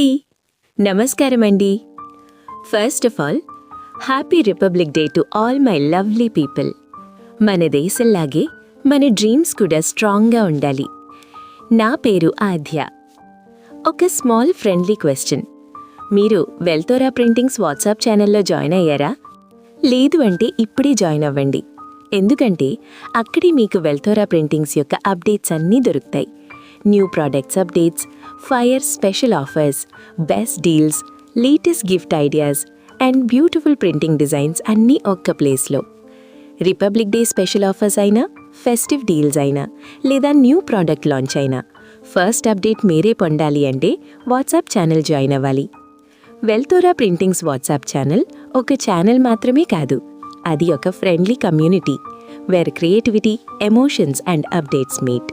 Hi, నమస్కారం అండి. First of all, happy republic day to all my lovely people. మన దేశంలాగే మన డ్రీమ్స్ కూడా స్ట్రాంగ్గా ఉండాలి. నా పేరు ఆద్య. ఒక స్మాల్ ఫ్రెండ్లీ క్వశ్చన్. మీరు వెల్తోరా ప్రింటింగ్స్ వాట్సాప్ ఛానల్లో జాయిన్ అయ్యారా? లేదు అంటే ఇప్పుడే జాయిన్ అవ్వండి. ఎందుకంటే అక్కడే మీకు వెల్తోరా ప్రింటింగ్స్ యొక్క అప్డేట్స్ అన్నీ దొరుకుతాయి. New products updates, fire special offers, best deals, latest gift ideas and beautiful printing designs అన్నీ ఒక్క ప్లేస్లో. రిపబ్లిక్ డే స్పెషల్ ఆఫర్స్ అయినా, ఫెస్టివ్ డీల్స్ అయినా, లేదా న్యూ ప్రోడక్ట్ లాంచ్ అయినా ఫస్ట్ అప్డేట్ మీరే పొందాలి అంటే వాట్సాప్ ఛానల్ జాయిన్ అవ్వాలి. వెల్తోరా ప్రింటింగ్స్ వాట్సాప్ ఛానల్ ఒక ఛానల్ మాత్రమే కాదు, అది ఒక friendly community where creativity, emotions and updates meet.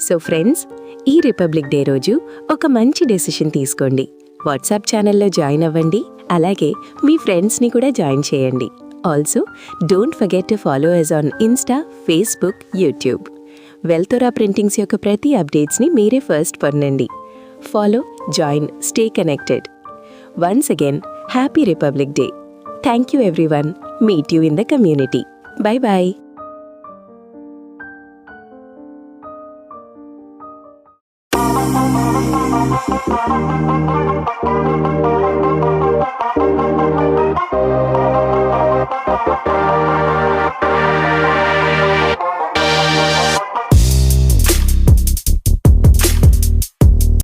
So friends, ఈ రిపబ్లిక్ డే రోజు ఒక మంచి డెసిషన్ తీసుకోండి. వాట్సాప్ ఛానల్లో జాయిన్ అవ్వండి, అలాగే మీ ఫ్రెండ్స్ని కూడా జాయిన్ చేయండి. Also don't forget to follow us on Insta, Facebook, YouTube. వెల్తోరా ప్రింటింగ్స్ యొక్క ప్రతి అప్డేట్స్ని మీరే ఫస్ట్ పొందండి. Follow, join, stay connected. Once again, happy republic day. Thank you everyone. Meet you in the community. Bye bye.